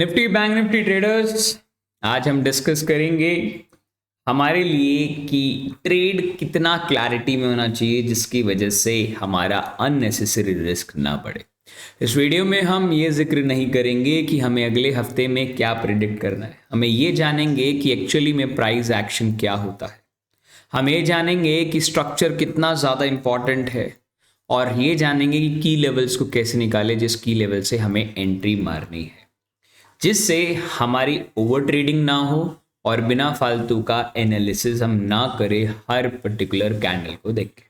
Nifty bank Nifty traders, आज हम discuss करेंगे हमारे लिए कि ट्रेड कितना क्लैरिटी में होना चाहिए जिसकी वजह से हमारा अननेसेसरी रिस्क ना बढ़े। इस वीडियो में हम ये जिक्र नहीं करेंगे कि हमें अगले हफ्ते में क्या प्रिडिक्ट करना है, हमें ये जानेंगे कि एक्चुअली में प्राइस एक्शन क्या होता है। हम ये जानेंगे कि स्ट्रक्चर कितना ज़्यादा इम्पॉर्टेंट है और ये जानेंगे कि की लेवल्स को कैसे निकाले जिस की लेवल से हमें एंट्री मारनी है, जिससे हमारी ओवर ट्रेडिंग ना हो और बिना फालतू का एनालिसिस हम ना करें हर पर्टिकुलर कैंडल को देख के।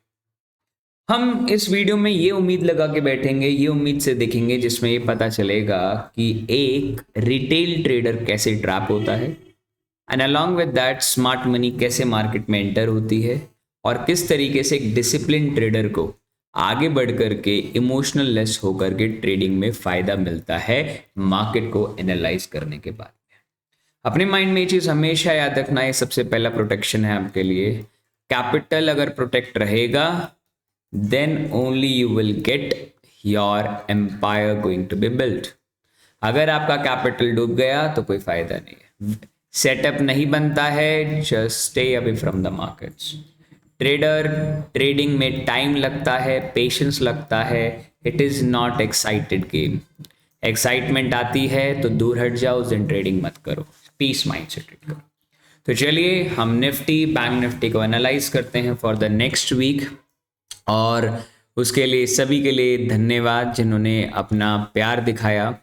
हम इस वीडियो में ये उम्मीद लगा के बैठेंगे, ये उम्मीद से देखेंगे जिसमें ये पता चलेगा कि एक रिटेल ट्रेडर कैसे ट्रैप होता है and along with that smart money कैसे मार्केट में एंटर होती है और किस तरीके से एक डिसिप्लिन ट्रेडर को आगे बढ़ करके इमोशनल लेस होकर के ट्रेडिंग में फायदा मिलता है मार्केट को एनालाइज करने के बाद। अपने माइंड में ये चीज़ हमेशा याद रखना है, सबसे पहला प्रोटेक्शन है आपके लिए। कैपिटल अगर प्रोटेक्ट रहेगा then only you will get your empire going to be built. अगर आपका कैपिटल डूब गया तो कोई फायदा नहीं है, सेटअप नहीं बनता है, just stay away from the markets. Trading में टाइम लगता है, पेशेंस लगता है, it is not excited game. Excitement आती है तो दूर हट जाओ, उस दिन ट्रेडिंग मत करो, पीस माइंड से ट्रेड करो। तो चलिए हम निफ्टी बैंक निफ्टी को एनालाइज करते हैं फॉर द नेक्स्ट वीक, और उसके लिए सभी के लिए धन्यवाद जिन्होंने अपना प्यार दिखाया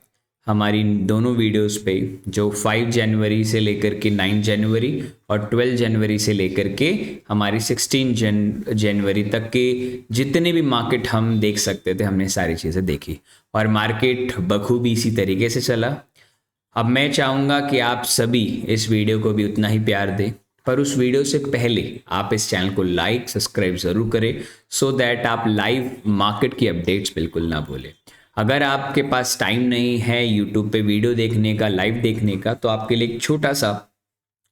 हमारी दोनों वीडियोस पे, जो 5 जनवरी से लेकर के 9 जनवरी और 12 जनवरी से लेकर के हमारी 16 जनवरी तक के जितने भी मार्केट हम देख सकते थे हमने सारी चीज़ें देखी और मार्केट बखूबी इसी तरीके से चला। अब मैं चाहूँगा कि आप सभी इस वीडियो को भी उतना ही प्यार दें, पर उस वीडियो से पहले आप इस चैनल को लाइक सब्सक्राइब ज़रूर करें सो दैट आप लाइव मार्केट की अपडेट्स बिल्कुल ना भूलें। अगर आपके पास टाइम नहीं है यूट्यूब पे वीडियो देखने का, लाइव देखने का, तो आपके लिए एक छोटा सा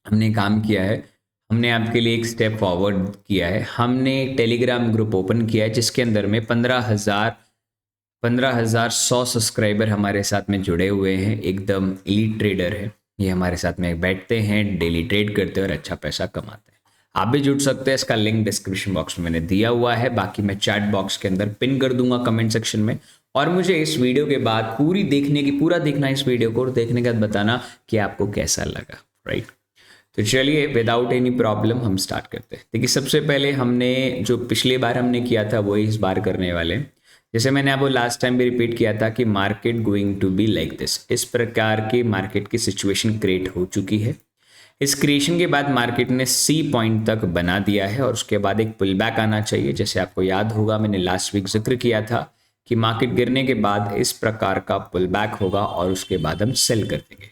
हमने काम किया है, हमने आपके लिए एक स्टेप फॉरवर्ड किया है। हमने टेलीग्राम ग्रुप ओपन किया है जिसके अंदर में 15,100 सब्सक्राइबर हमारे साथ में जुड़े हुए हैं, एकदम एलीट ट्रेडर है। ये हमारे साथ में बैठते हैं, डेली ट्रेड करते हैं और अच्छा पैसा कमाते हैं। आप भी जुड़ सकते हैं, इसका लिंक डिस्क्रिप्शन बॉक्स में मैंने दिया हुआ है, बाकी मैं चैट बॉक्स के अंदर पिन कर दूंगा कमेंट सेक्शन में। और मुझे इस वीडियो के बाद पूरा देखना इस वीडियो को, और देखने के बाद बताना कि आपको कैसा लगा, राइट। तो चलिए विदाउट एनी प्रॉब्लम हम स्टार्ट करते हैं। देखिए सबसे पहले हमने जो पिछली बार हमने किया था वही इस बार करने वाले हैं। जैसे मैंने आपको लास्ट टाइम भी रिपीट किया था कि market going to be like this, इस प्रकार की मार्केट की सिचुएशन क्रिएट हो चुकी है। इस क्रिएशन के बाद मार्केट ने सी पॉइंट तक बना दिया है और उसके बाद एक पुल बैक आना चाहिए। जैसे आपको याद होगा मैंने लास्ट वीक जिक्र किया था कि मार्केट गिरने के बाद इस प्रकार का पुल बैक होगा और उसके बाद हम सेल कर देंगे।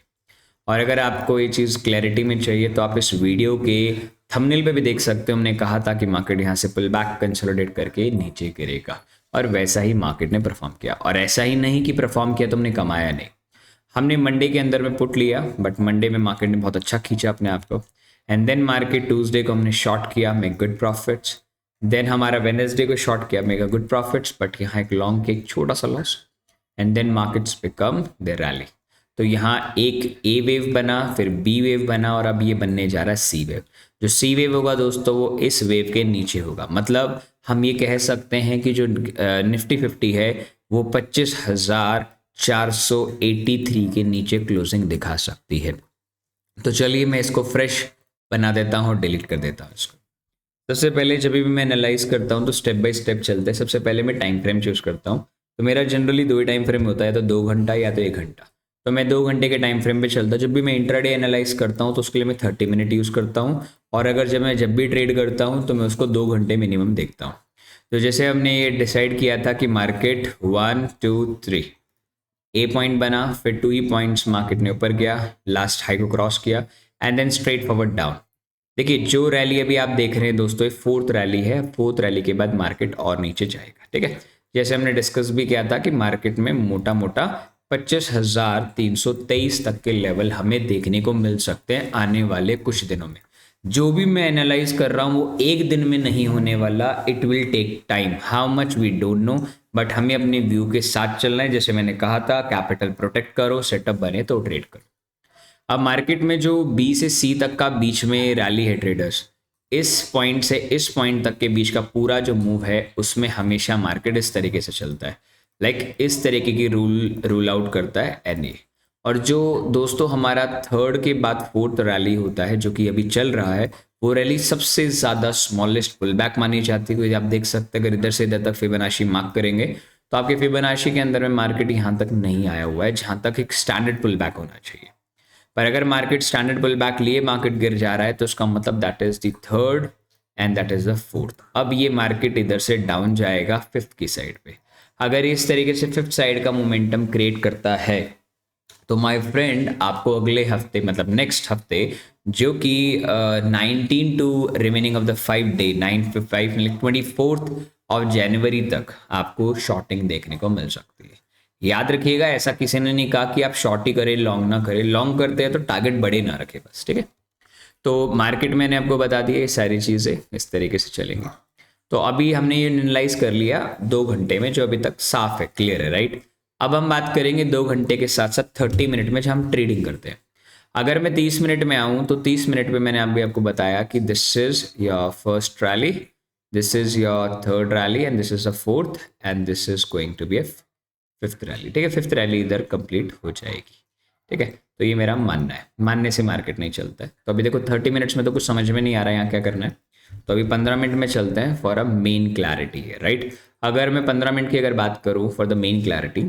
और अगर आपको ये चीज़ क्लैरिटी में चाहिए तो आप इस वीडियो के थंबनेल पे भी देख सकते हो, हमने कहा था कि मार्केट यहाँ से पुल बैक कंसोलिडेट करके नीचे गिरेगा, और वैसा ही मार्केट ने परफॉर्म किया। और ऐसा ही नहीं कि परफॉर्म किया तो हमने कमाया नहीं, हमने मंडे के अंदर में पुट लिया, बट मंडे में मार्केट ने बहुत अच्छा खींचा अपने आप को, एंड देन मार्केट ट्यूसडे को हमने शॉर्ट किया, मेक गुड प्रॉफिट्स। देन हमारा वेडनेसडे को शॉर्ट किया, मेगा गुड प्रॉफिट्स, बट यहाँ एक लॉन्ग के एक छोटा सा loss, and then markets become the rally. तो यहाँ एक ए वेव बना, फिर बी वेव बना, और अब ये बनने जा रहा है सी वेव। जो सी वेव होगा दोस्तों वो इस वेव के नीचे होगा, मतलब हम ये कह सकते हैं कि जो निफ्टी 50 है वो 25,483 के नीचे क्लोजिंग दिखा सकती है। तो चलिए मैं इसको फ्रेश बना देता हूँ और डिलीट कर देता हूँ इसको। सबसे पहले जब भी मैं एनालाइज करता हूँ तो स्टेप बाय स्टेप चलते हैं। सबसे पहले मैं टाइम फ्रेम चूज करता हूँ, तो मेरा जनरली 2 ही टाइम फ्रेम होता है, तो 2 घंटा या तो 1 घंटा। तो मैं 2 घंटे के टाइम फ्रेम पे चलता हूँ। जब भी मैं इंट्राडे एनालाइज करता हूँ तो उसके लिए मैं 30 मिनट यूज़ करता हूँ, और अगर जब भी ट्रेड करता हूँ तो मैं उसको 2 घंटे मिनिमम देखता हूँ। तो जैसे हमने ये डिसाइड किया था कि मार्केट 1 2 3 ए पॉइंट बना, फिर 2 ही पॉइंट्स मार्केट ने ऊपर गया, लास्ट हाई को क्रॉस किया, and then straightforward down. देखिए जो रैली अभी आप देख रहे हैं दोस्तों, ये 4th रैली है। 4th रैली के बाद मार्केट और नीचे जाएगा, ठीक है। जैसे हमने डिस्कस भी किया था कि मार्केट में मोटा मोटा 25,323 तक के लेवल हमें देखने को मिल सकते हैं आने वाले कुछ दिनों में। जो भी मैं एनालाइज कर रहा हूँ वो एक दिन में नहीं होने वाला, it will take time, how much we don't know, but हमें अपने व्यू के साथ चलना है। जैसे मैंने कहा था, कैपिटल प्रोटेक्ट करो, सेटअप बने तो ट्रेड करो। अब मार्केट में जो बी से सी तक का बीच में रैली है ट्रेडर्स, इस पॉइंट से इस पॉइंट तक के बीच का पूरा जो मूव है उसमें हमेशा मार्केट इस तरीके से चलता है, लाइक इस तरीके की रूल आउट करता है एनए। और जो दोस्तों हमारा थर्ड के बाद फोर्थ रैली होता है जो कि अभी चल रहा है, वो रैली सबसे ज़्यादा स्मॉलेस्ट पुल बैक मानी जाती है। आप देख सकते हैं अगर इधर से इधर तक फिबोनाची मार्क करेंगे तो आपके फिबोनाची के अंदर में मार्केट यहाँ तक नहीं आया हुआ है जहाँ तक एक स्टैंडर्ड पुल बैक होना चाहिए। पर अगर मार्केट स्टैंडर्ड पुल बैक लिए मार्केट गिर जा रहा है तो उसका मतलब that is the third and that is the fourth. अब ये मार्केट इधर से डाउन जाएगा फिफ्थ की साइड पे। अगर इस तरीके से फिफ्थ साइड का मोमेंटम क्रिएट करता है तो माय फ्रेंड आपको अगले हफ्ते मतलब नेक्स्ट हफ्ते जो कि 19 to remaining of the 5 day 24 of January तक आपको शॉर्टिंग देखने को मिल सकती है। याद रखिएगा, ऐसा किसी ने नहीं कहा कि आप शॉर्ट ही करें लॉन्ग ना करें, लॉन्ग करते हैं तो टारगेट बड़े ना रखे बस, ठीक है। तो मार्केट मैंने आपको बता दिया ये सारी चीज़ें इस तरीके से चलेंगी। तो अभी हमने ये एनालाइज कर लिया 2 घंटे में जो अभी तक साफ है, क्लियर है, राइट। अब हम बात करेंगे 2 घंटे के साथ साथ 30 मिनट में जब हम ट्रेडिंग करते हैं। अगर मैं 30 मिनट में आऊँ तो 30 मिनट में मैंने अभी आपको बताया कि this is your first rally, this is your third rally and this is the fourth and this is going to be a fifth rally, ठीक है। फिफ्थ रैली इधर कंप्लीट हो जाएगी, ठीक है। तो ये मेरा मानना है, मानने से मार्केट नहीं चलता है। तो अभी देखो 30 मिनट्स में तो कुछ समझ में नहीं आ रहा है यहाँ क्या करना है, तो अभी 15 मिनट में चलते हैं फॉर अ मेन क्लैरिटी है, राइट। अगर मैं 15 मिनट की अगर बात करूँ फॉर द मेन क्लैरिटी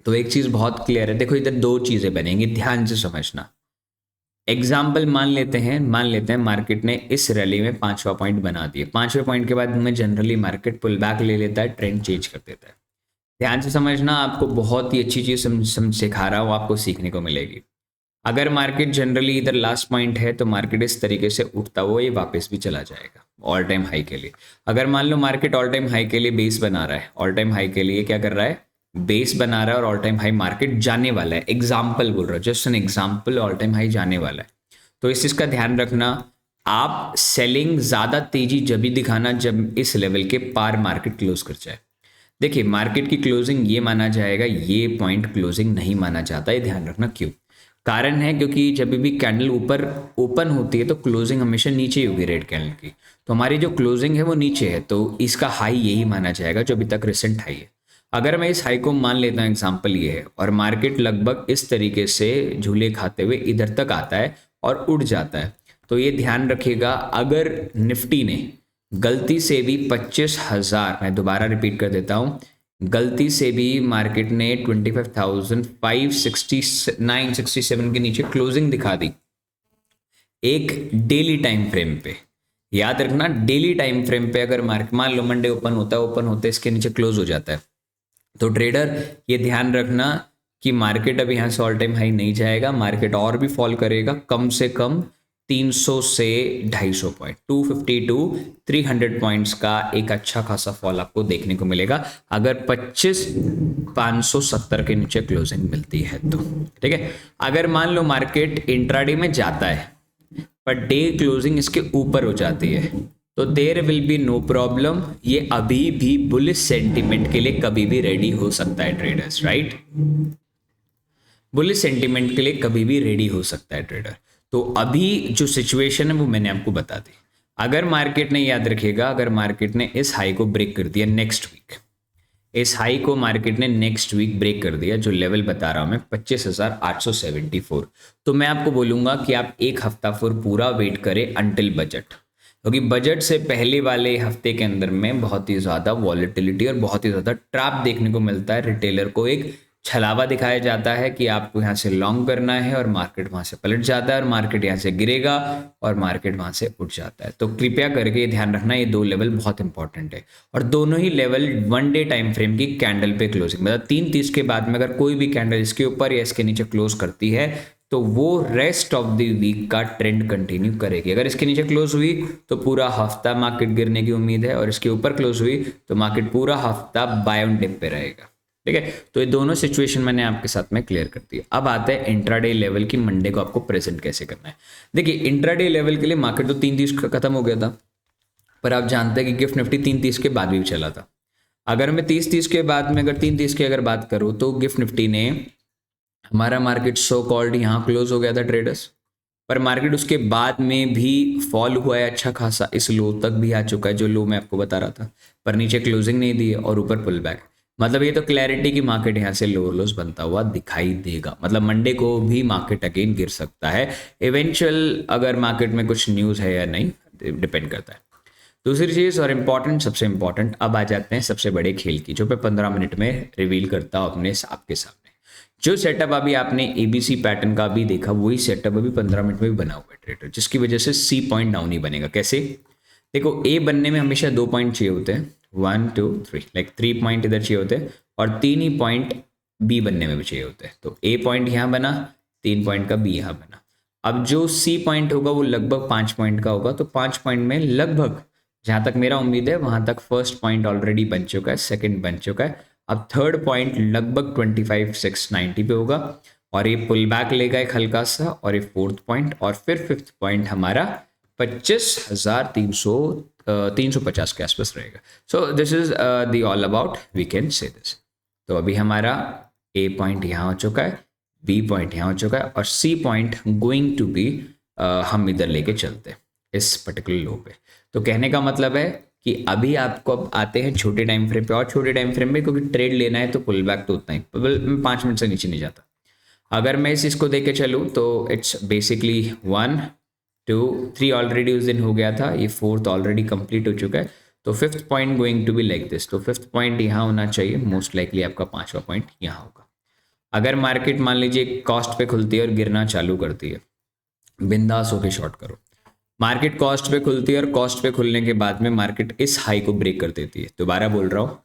तो एक चीज़ बहुत क्लियर है। देखो इधर 2 चीज़ें बनेंगी, ध्यान से समझना। एग्जाम्पल मान लेते हैं मार्केट ने इस रैली में 5वां पॉइंट बना दिया, 5वें पॉइंट के बाद में जनरली मार्केट पुल बैक ले लेता है, ट्रेंड चेंज कर देता है। ध्यान से समझना, आपको बहुत ही अच्छी चीज़ सिखा रहा हूँ, आपको सीखने को मिलेगी। अगर मार्केट जनरली इधर लास्ट पॉइंट है तो मार्केट इस तरीके से उठता हुआ ये वापस भी चला जाएगा ऑल टाइम हाई के लिए। अगर मान लो मार्केट ऑल टाइम हाई के लिए बेस बना रहा है, ऑल टाइम हाई के लिए क्या कर रहा है, बेस बना रहा है और ऑल टाइम हाई मार्केट जाने वाला है, एग्जाम्पल बोल रहा हूँ, just an example, all time high जाने वाला है। तो इस चीज़ का ध्यान रखना, आप सेलिंग ज़्यादा तेजी जब भी दिखाना जब इस लेवल के पार मार्केट क्लोज कर जाए। देखिए मार्केट की क्लोजिंग ये माना जाएगा, ये पॉइंट क्लोजिंग नहीं माना जाता, ये ध्यान रखना। क्यों? कारण है क्योंकि जब भी कैंडल ऊपर ओपन होती है तो क्लोजिंग हमेशा नीचे ही होगी रेड कैंडल की, तो हमारी जो क्लोजिंग है वो नीचे है, तो इसका हाई यही माना जाएगा जो अभी तक रिसेंट हाई है। अगर मैं इस हाई को मान लेता हूँ, एग्जाम्पल ये है, और मार्केट लगभग इस तरीके से झूले खाते हुए इधर तक आता है और उड़ जाता है, तो ये ध्यान रखिएगा, अगर निफ्टी ने गलती से भी 25,000, मैं दोबारा रिपीट कर देता हूँ, गलती से भी मार्केट ने 25,567 के नीचे क्लोजिंग दिखा दी एक डेली टाइम फ्रेम पे, याद रखना डेली टाइम फ्रेम पे अगर मार्केट मान लो मंडे ओपन होता है इसके नीचे क्लोज हो जाता है, तो ट्रेडर ये ध्यान रखना कि मार्केट अब यहाँ से ऑल टाइम हाई नहीं जाएगा, मार्केट और भी फॉल करेगा, कम से कम 300 से 250 पॉइंट, 250 टू 300 पॉइंट्स का एक अच्छा खासा फॉल आपको देखने को मिलेगा अगर 25,570 के नीचे क्लोजिंग मिलती है तो, ठीक है। अगर मान लो मार्केट इंट्राडे में जाता है पर डे क्लोजिंग इसके ऊपर हो जाती है तो there will be no problem, ये अभी भी बुलिश सेंटिमेंट के लिए कभी भी रेडी हो सकता है ट्रेडर्स, राइट। बुलिश सेंटिमेंट के लिए कभी भी रेडी हो सकता है ट्रेडर। तो अभी जो सिचुएशन है वो मैंने आपको बता दी। अगर मार्केट ने, याद रखिएगा, अगर मार्केट ने इस हाई को ब्रेक कर दिया नेक्स्ट वीक, इस हाई को मार्केट ने नेक्स्ट वीक ब्रेक कर दिया, जो लेवल बता रहा हूं मैं 25,874, तो मैं आपको बोलूंगा कि आप एक हफ्ता फिर पूरा वेट करें अंटिल बजट, क्योंकि बजट से पहले वाले हफ्ते के अंदर में बहुत ही ज़्यादा वॉलेटिलिटी और बहुत ही ज़्यादा ट्रैप देखने को मिलता है। रिटेलर को एक छलावा दिखाया जाता है कि आपको यहाँ से लॉन्ग करना है और मार्केट वहाँ से पलट जाता है और मार्केट यहाँ से गिरेगा और मार्केट वहाँ से उठ जाता है। तो कृपया करके ध्यान रखना, ये 2 लेवल बहुत इंपॉर्टेंट है और दोनों ही लेवल 1 डे टाइम फ्रेम की कैंडल पे क्लोजिंग, मतलब 3:30 के बाद में अगर कोई भी कैंडल इसके ऊपर या इसके नीचे क्लोज करती है तो वो रेस्ट ऑफ द वीक का ट्रेंड कंटिन्यू करेगी। अगर इसके नीचे क्लोज हुई तो पूरा हफ्ता मार्केट गिरने की उम्मीद है और इसके ऊपर क्लोज हुई तो मार्केट पूरा हफ्ता बाय ऑन डिप पे रहेगा। ठीक है। तो ये दोनों सिचुएशन मैंने आपके साथ में क्लियर कर दी। अब आते हैं इंट्राडे लेवल की मंडे को आपको प्रेजेंट कैसे करना है। देखिए इंट्राडे लेवल के लिए मार्केट तो 3:30 खत्म हो गया था, पर आप जानते हैं कि गिफ्ट निफ्टी 3:30 के बाद भी चला था। अगर मैं 30:30 के बाद में अगर 3:30 की अगर बात करूँ तो गिफ्ट निफ्टी ने हमारा मार्केट सो कॉल्ड यहाँ क्लोज हो गया था ट्रेडर्स, पर मार्केट उसके बाद में भी फॉल हुआ है अच्छा खासा, इस लो तक भी आ चुका है जो लो मैं आपको बता रहा था, पर नीचे क्लोजिंग नहीं दी है और ऊपर पुल बैक। मतलब ये तो क्लैरिटी की मार्केट यहाँ से लोअर लोस बनता हुआ दिखाई देगा। मतलब मंडे को भी मार्केट अगेन गिर सकता है इवेंचुअल, अगर मार्केट में कुछ न्यूज़ है या नहीं डिपेंड करता है। दूसरी चीज़ और इम्पॉर्टेंट, सबसे इम्पॉर्टेंट, अब आ जाते हैं सबसे बड़े खेल की, जो मैं 15 मिनट में रिवील करता हूँ अपने आपके सामने। जो सेटअप अभी आपने एबीसी पैटर्न का भी देखा, वही सेटअप अभी 15 मिनट में भी बना हुआ है ट्रेडर, जिसकी वजह से सी पॉइंट डाउन ही बनेगा। कैसे? देखो ए बनने में हमेशा 2 पॉइंट चाहिए होते हैं, 1 2 3, लाइक 3 पॉइंट इधर चाहिए होते हैं और 3 ही पॉइंट बी बनने में भी चाहिए होते हैं। तो ए पॉइंट यहाँ बना, 3 पॉइंट का बी यहाँ बना। अब जो सी पॉइंट होगा वो लगभग 5 पॉइंट का होगा, तो 5 पॉइंट में लगभग जहाँ तक मेरा उम्मीद है वहाँ तक फर्स्ट पॉइंट ऑलरेडी बन चुका है, सेकंड बन चुका है। अब थर्ड पॉइंट लगभग 25,690 पे होगा और ये पुल बैक लेगा एक हल्का सा, और ये फोर्थ पॉइंट, और फिर फिफ्थ पॉइंट हमारा 25,350 के आसपास रहेगा। So this is the all about, we can say this. तो अभी हमारा ए पॉइंट यहाँ हो चुका है, बी पॉइंट यहाँ हो चुका है और C point going to be हम इधर लेके चलते हैं इस पर्टिकुलर लो पे। तो कहने का मतलब है कि अभी आपको अब आते हैं छोटे टाइम फ्रेम पे, और छोटे टाइम फ्रेम में क्योंकि ट्रेड लेना है तो पुल बैक तो उतना ही, मैं 5 मिनट से नीचे नहीं जाता। अगर मैं इस इसको देके चलूँ तो इट्स बेसिकली 1 2 3 ऑलरेडी उस दिन हो गया था, ये फोर्थ ऑलरेडी कंप्लीट हो चुका है। तो fifth point going to be like this, तो फिफ्थ पॉइंट यहाँ होना चाहिए, मोस्ट लाइकली आपका 5वां पॉइंट यहाँ होगा। अगर मार्केट मान लीजिए कॉस्ट पे खुलती है और गिरना चालू करती है, बिंदास होके शॉर्ट करो। मार्केट कॉस्ट पे खुलती है और कॉस्ट पे खुलने के बाद में मार्केट इस हाई को ब्रेक कर देती है। दोबारा बोल रहा हूँ,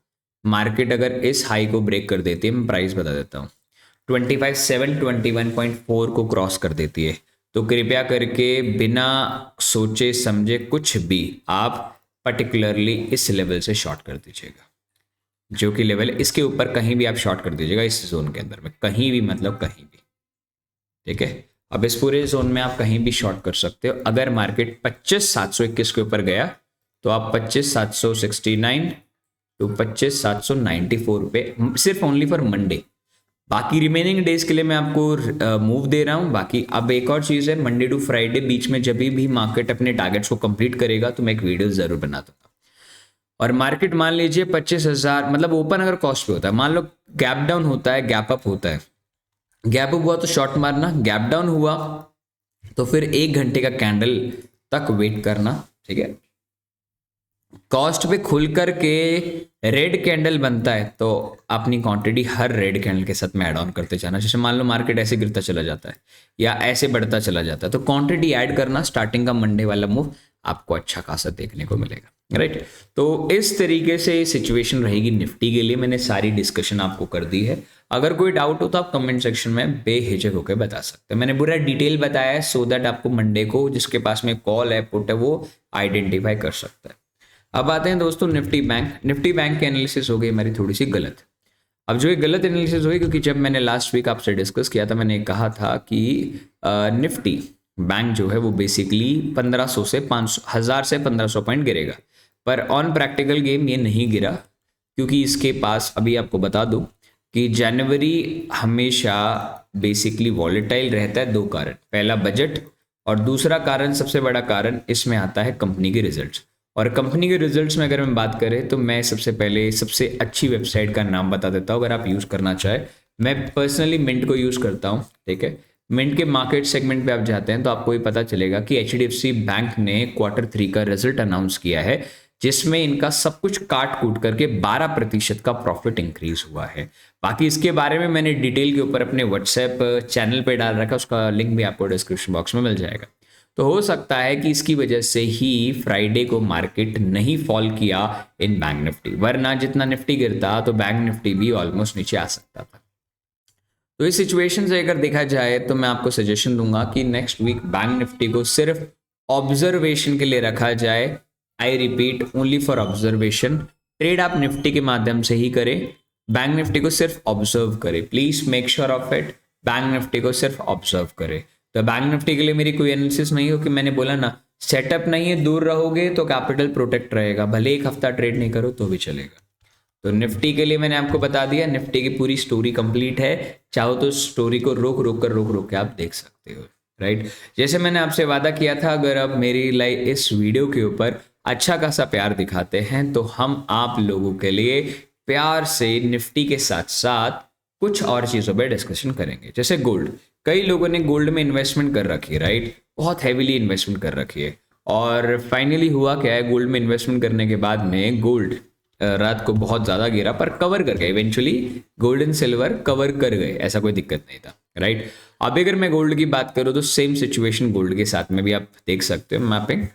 मार्केट अगर इस हाई को ब्रेक कर देती है, मैं प्राइस बता देता हूँ, 25,721.4 को क्रॉस कर देती है, तो कृपया करके बिना सोचे समझे कुछ भी आप पर्टिकुलरली इस लेवल से शॉर्ट कर दीजिएगा, जो कि लेवल इसके ऊपर कहीं भी आप शॉर्ट कर दीजिएगा, इस जोन के अंदर में कहीं भी, मतलब कहीं भी, ठीक है। अब इस पूरे जोन में आप कहीं भी शॉर्ट कर सकते हो। अगर मार्केट 25,721 के ऊपर गया तो आप 25,769 टू 25,794 पे सिर्फ ओनली फॉर मंडे। बाकी रिमेनिंग डेज के लिए मैं आपको मूव दे रहा हूं। बाकी अब एक और चीज़ है, मंडे टू फ्राइडे बीच में जब भी मार्केट अपने टारगेट्स को कंप्लीट करेगा तो मैं एक वीडियो जरूर बना दूंगा। और मार्केट मान लीजिए 25,000, मतलब ओपन अगर कॉस्ट पे होता है, मान लो गैप डाउन होता है, गैप अप होता है, गैप अप हुआ तो शॉर्ट मारना, गैप डाउन हुआ तो फिर 1 घंटे का कैंडल तक वेट करना, ठीक है। कॉस्ट पे खुल करके रेड कैंडल बनता है तो अपनी क्वांटिटी हर रेड कैंडल के साथ में ऐड ऑन करते जाना। जैसे मान लो मार्केट ऐसे गिरता चला जाता है या ऐसे बढ़ता चला जाता है, तो क्वांटिटी ऐड करना, स्टार्टिंग का मंडे वाला मूव आपको अच्छा खासा देखने को मिलेगा, राइट। तो इस तरीके से सिचुएशन रहेगी निफ्टी के लिए। मैंने सारी डिस्कशन आपको कर दी है। अगर कोई डाउट हो तो आप कमेंट सेक्शन में बेहिचक होकर बता सकते हैं। मैंने पूरा डिटेल बताया है सो दैट आपको मंडे को जिसके पास में कॉल है, पुट है, वो आइडेंटिफाई कर सकता है। अब आते हैं दोस्तों निफ्टी बैंक। निफ्टी बैंक की एनालिसिस हो गई हमारी थोड़ी सी गलत। अब जो ये गलत एनालिसिस हुई, क्योंकि जब मैंने लास्ट वीक आपसे डिस्कस किया था, मैंने कहा था कि निफ्टी बैंक जो है वो बेसिकली 1500 से 500, 1000 से 1500 पॉइंट गिरेगा, पर ऑन प्रैक्टिकल गेम ये नहीं गिरा, क्योंकि इसके पास अभी आपको बता दूं कि जनवरी हमेशा बेसिकली वॉलेटाइल रहता है। 2 कारण, पहला बजट और दूसरा कारण, सबसे बड़ा कारण इसमें आता है कंपनी के रिजल्ट्स। और कंपनी के रिजल्ट्स में अगर हम बात करें तो मैं सबसे पहले सबसे अच्छी वेबसाइट का नाम बता देता हूँ, अगर आप यूज़ करना चाहें। मैं पर्सनली मिंट को यूज़ करता हूँ, ठीक है। मिंट के मार्केट सेगमेंट पे आप जाते हैं तो आपको ये पता चलेगा कि HDFC बैंक ने Q3 का रिजल्ट अनाउंस किया है, जिसमें इनका सब कुछ काट कूट करके 12% का प्रॉफिट इंक्रीज हुआ है। बाकी इसके बारे में मैंने डिटेल के ऊपर अपने व्हाट्सएप चैनल पे डाल रखा है, उसका लिंक भी आपको डिस्क्रिप्शन बॉक्स में मिल जाएगा। तो हो सकता है कि इसकी वजह से ही फ्राइडे को मार्केट नहीं फॉल किया इन बैंक निफ्टी, वरना जितना निफ्टी गिरता तो बैंक निफ्टी भी ऑलमोस्ट नीचे आ सकता था। तो इस सिचुएशन से अगर देखा जाए तो मैं आपको सजेशन दूंगा कि नेक्स्ट वीक बैंक निफ्टी को सिर्फ ऑब्जर्वेशन के लिए रखा जाए। I repeat, only for observation. Trade आप निफ्टी के माध्यम से ही करें, बैंक निफ्टी को सिर्फ ऑब्जर्व करें, please make sure of it, bank Nifty को सिर्फ ऑब्जर्व करें। तो बैंक निफ्टी के लिए मेरी कोई एनालिसिस नहीं हो कि मैंने बोला ना सेटअप नहीं है, दूर रहोगे तो कैपिटल प्रोटेक्ट रहेगा, भले एक हफ्ता ट्रेड नहीं करो तो भी चलेगा। तो निफ्टी के लिए मैंने आपको बता दिया, निफ्टी की पूरी स्टोरी कंप्लीट है, चाहो तो स्टोरी को रोक के आप देख सकते हो, राइट। जैसे मैंने आपसे वादा किया था, अगर आप मेरी इस वीडियो के ऊपर अच्छा खासा प्यार दिखाते हैं तो हम आप लोगों के लिए प्यार से निफ्टी के साथ साथ कुछ और चीज़ों पर डिस्कशन करेंगे। जैसे गोल्ड, कई लोगों ने गोल्ड में इन्वेस्टमेंट कर रखी है, राइट, बहुत हैवीली इन्वेस्टमेंट कर रखी है, और फाइनली हुआ क्या है, गोल्ड में इन्वेस्टमेंट करने के बाद में गोल्ड रात को बहुत ज़्यादा गिरा पर कवर कर गए, eventually gold and silver cover कर गए, ऐसा कोई दिक्कत नहीं था, राइट। अब अगर मैं गोल्ड की बात करूँ तो सेम सिचुएशन गोल्ड के साथ में भी आप देख सकते हो। मैपिंग,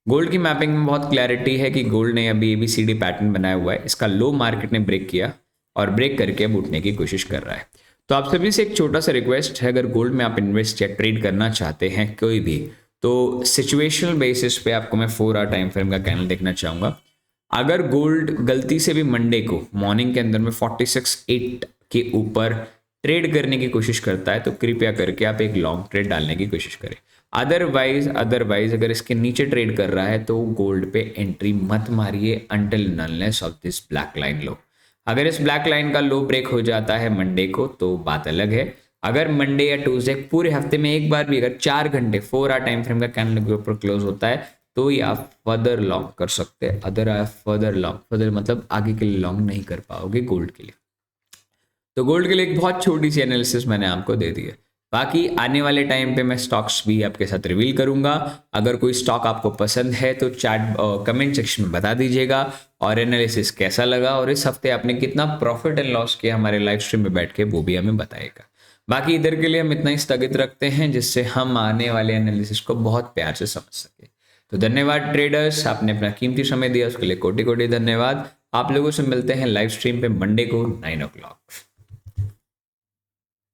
गोल्ड की मैपिंग में बहुत क्लैरिटी है कि गोल्ड ने अभी ABCD पैटर्न बनाया हुआ है, इसका लो मार्केट ने ब्रेक किया और ब्रेक करके अब उठने की कोशिश कर रहा है। तो आप सभी से एक छोटा सा रिक्वेस्ट है, अगर गोल्ड में आप इन्वेस्ट या ट्रेड करना चाहते हैं कोई भी, तो सिचुएशनल बेसिस पे आपको मैं 4 आवर टाइम फ्रेम का कैंडल देखना चाहूँगा। अगर गोल्ड गलती से भी मंडे को मॉर्निंग के अंदर में 46.8 के ऊपर ट्रेड करने की कोशिश करता है तो कृपया करके आप एक लॉन्ग ट्रेड डालने की कोशिश करें। अदरवाइज अगर इसके नीचे ट्रेड कर रहा है तो गोल्ड पे एंट्री मत मारिए until nullness of this black line लो। अगर इस ब्लैक लाइन का लो ब्रेक हो जाता है मंडे को तो बात अलग है। अगर मंडे या ट्यूसडे पूरे हफ्ते में एक बार भी अगर 4 घंटे 4 आवर टाइम फ्रेम का कैंडल के ऊपर क्लोज होता है तो ये आप फर्दर लॉन्ग कर सकते हैं। अदर आप फर्दर मतलब आगे के लिए लॉन्ग नहीं कर पाओगे गोल्ड के लिए। तो गोल्ड के लिए एक बहुत छोटी सी एनालिसिस मैंने आपको दे दी है। बाकी आने वाले टाइम पे मैं स्टॉक्स भी आपके साथ रिवील करूंगा। अगर कोई स्टॉक आपको पसंद है तो चैट कमेंट सेक्शन में बता दीजिएगा और एनालिसिस कैसा लगा और इस हफ्ते आपने कितना प्रॉफिट एंड लॉस किया हमारे लाइव स्ट्रीम में बैठ के वो भी हमें बताएगा। बाकी इधर के लिए हम इतना ही स्थगित रखते हैं जिससे हम आने वाले एनालिसिस को बहुत प्यार से समझ सके। तो धन्यवाद ट्रेडर्स, आपने अपना कीमती समय दिया उसके लिए कोटि कोटि धन्यवाद। आप लोगों से मिलते हैं लाइव स्ट्रीम पे मंडे को 9 o'clock।